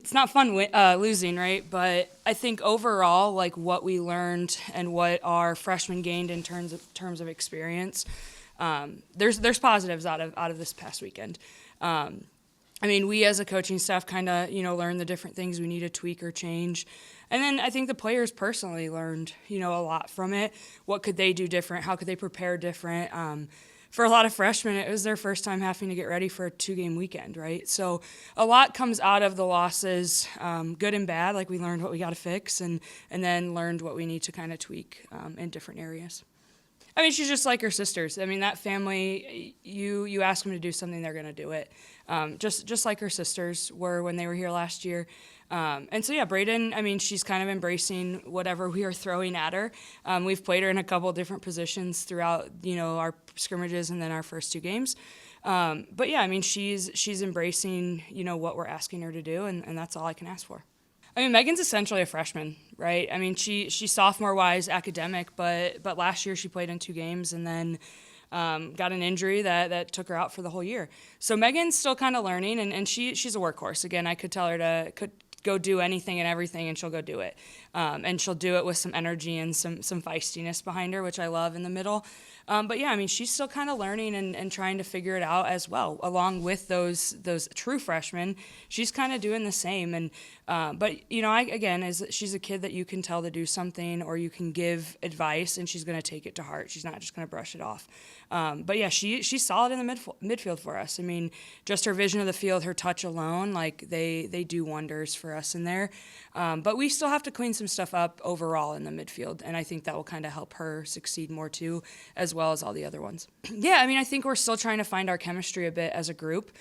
it's not fun losing, right? But I think overall, like what we learned and what our freshmen gained in terms of experience, there's positives out of this past weekend. I mean, we as a coaching staff kind of, learned the different things we need to tweak or change. And then I think the players personally learned, a lot from it. What could they do different? How could they prepare different? For a lot of freshmen, it was their first time having to get ready for a 2-game weekend, right? So a lot comes out of the losses, good and bad. Like we learned what we got to fix and then learned what we need to kind of tweak in different areas. I mean, she's just like her sisters. I mean, that family, you ask them to do something, they're going to do it. Just like her sisters were when they were here last year. And so, yeah, Brayden, I mean, she's kind of embracing whatever we are throwing at her. We've played her in a couple different positions throughout, our scrimmages and then our first 2 games. But, yeah, I mean, she's embracing, what we're asking her to do, and that's all I can ask for. I mean, Megan's essentially a freshman, right? I mean, she's sophomore-wise academic, but last year she played in 2 games and then got an injury that took her out for the whole year. So Megan's still kind of learning, and she's a workhorse. Again, I could tell her to go do anything and everything, and she'll go do it. And she'll do it with some energy and some feistiness behind her, which I love in the middle. But yeah, I mean, she's still kind of learning and trying to figure it out as well. Along with those true freshmen, she's kind of doing the same. And but she's a kid that you can tell to do something, or you can give advice, and she's going to take it to heart. She's not just going to brush it off. But yeah, she's solid in the midfield for us. I mean, just her vision of the field, her touch alone, like they do wonders for us in there. But we still have to clean some stuff up overall in the midfield, and I think that will kind of help her succeed more too, as well as all the other ones. Yeah, I mean, I think we're still trying to find our chemistry a bit as a group.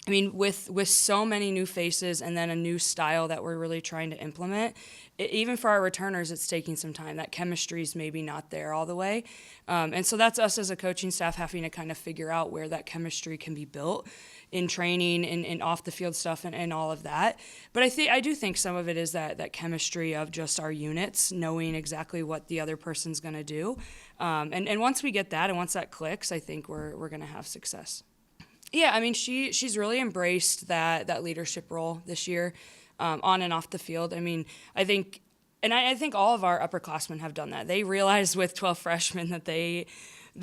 I mean, with so many new faces and then a new style that we're really trying to implement, even for our returners, it's taking some time. That chemistry is maybe not there all the way. And so that's us as a coaching staff having to kind of figure out where that chemistry can be built in training and off the field stuff and all of that. But I do think some of it is that chemistry of just our units, knowing exactly what the other person's going to do. And once we get that and once that clicks, I think we're going to have success. Yeah, I mean, she's really embraced that leadership role this year, on and off the field. I mean, I think all of our upperclassmen have done that. They realize with 12 freshmen that they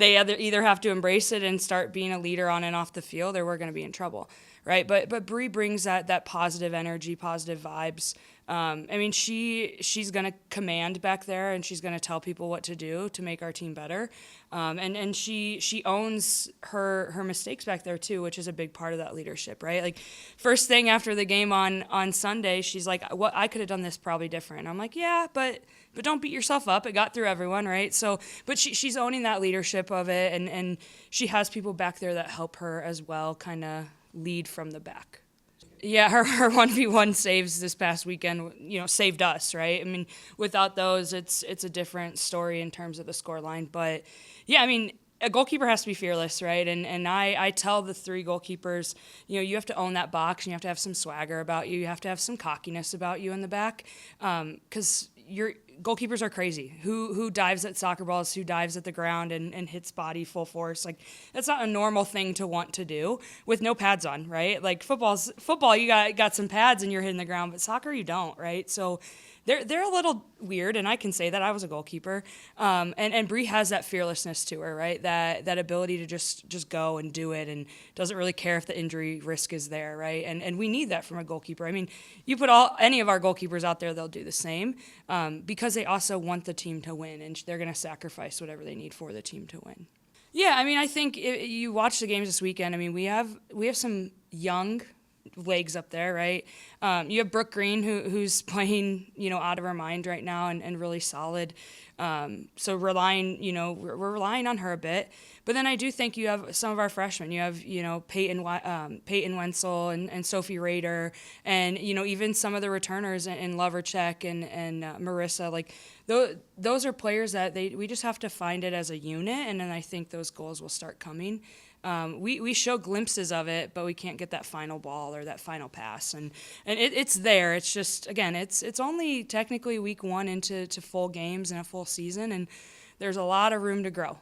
either have to embrace it and start being a leader on and off the field, or we're going to be in trouble, right? But Bree brings that positive energy, positive vibes. I mean, she's going to command back there, and she's going to tell people what to do to make our team better. And she owns her mistakes back there too, which is a big part of that leadership, right? Like first thing after the game on Sunday, she's like, "What I could have done this probably different." And I'm like, "Yeah, but don't beat yourself up. It got through everyone, right?" So, but she's owning that leadership of it, and she has people back there that help her as well, kind of lead from the back. Yeah, her 1v1 saves this past weekend, saved us, right? I mean, without those, it's a different story in terms of the scoreline. But yeah, I mean, a goalkeeper has to be fearless, right? And I tell the 3 goalkeepers, you have to own that box, and you have to have some swagger about you. You have to have some cockiness about you in the back, because your goalkeepers are crazy. Who dives at soccer balls, who dives at the ground and hits body full force. Like, that's not a normal thing to want to do with no pads on, right? Like football, you got some pads and you're hitting the ground, but soccer you don't, right? So they're a little weird, and I can say that I was a goalkeeper. And Bree has that fearlessness to her, right? That ability to just go and do it, and doesn't really care if the injury risk is there, right? And we need that from a goalkeeper. I mean, you put any of our goalkeepers out there, they'll do the same, because they also want the team to win, and they're going to sacrifice whatever they need for the team to win. Yeah, I mean, I think you watch the games this weekend. I mean, we have some young legs up there, right? You have Brooke Green, who's playing, out of her mind right now and really solid. So we're relying on her a bit. But then I do think you have some of our freshmen. You have, Peyton Wenzel and Sophie Rader, and, even some of the returners in Lovercheck and Marissa. Like, those are players that we just have to find it as a unit, and then I think those goals will start coming. We show glimpses of it, but we can't get that final ball or that final pass, and it's there. It's just, again, it's only technically week 1 into full games and a full season, and there's a lot of room to grow.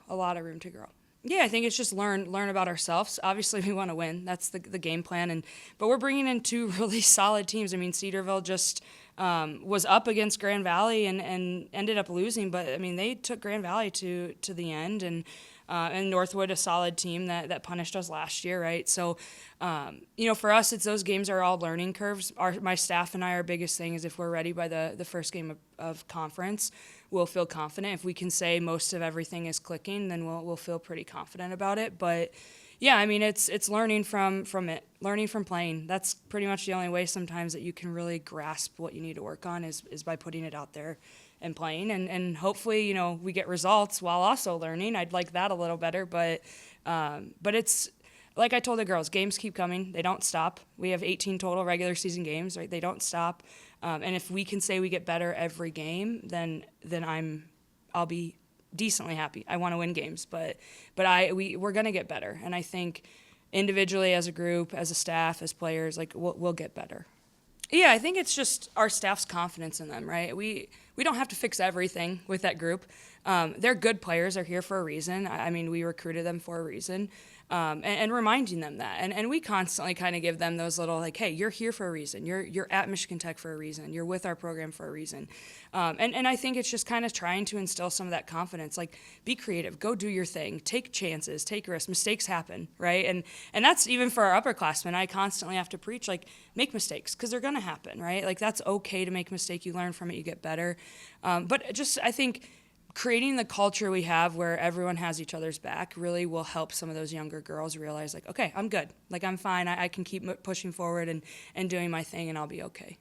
Yeah, I think it's just learn about ourselves. Obviously, we want to win. That's the game plan. But we're bringing in two really solid teams. I mean, Cedarville just was up against Grand Valley and ended up losing. But I mean, they took Grand Valley to the end, and Northwood, a solid team that punished us last year, right? So, for us, it's those games are all learning curves. My staff and I, our biggest thing is if we're ready by the first game of conference, we'll feel confident. If we can say most of everything is clicking, then we'll feel pretty confident about it. But yeah, I mean, it's learning from it, learning from playing. That's pretty much the only way sometimes that you can really grasp what you need to work on is by putting it out there and playing. And hopefully, we get results while also learning. I'd like that a little better, but it's like I told the girls, games keep coming. They don't stop. We have 18 total regular season games, right? They don't stop. And if we can say we get better every game, then I'll be decently happy. I want to win games, but we're gonna get better. And I think individually, as a group, as a staff, as players, like we'll get better. Yeah, I think it's just our staff's confidence in them, right? We don't have to fix everything with that group. They're good players. They're here for a reason. I mean, we recruited them for a reason. And reminding them that. And we constantly kind of give them those little, like, hey, you're here for a reason. You're at Michigan Tech for a reason. You're with our program for a reason. And I think it's just kind of trying to instill some of that confidence. Like, be creative. Go do your thing. Take chances. Take risks. Mistakes happen, right? And that's even for our upperclassmen. I constantly have to preach, like, make mistakes because they're going to happen, right? Like, that's okay to make a mistake. You learn from it. You get better. But just, I think, creating the culture we have where everyone has each other's back really will help some of those younger girls realize, like, okay, I'm good. Like, I'm fine. I can keep pushing forward and doing my thing, and I'll be okay.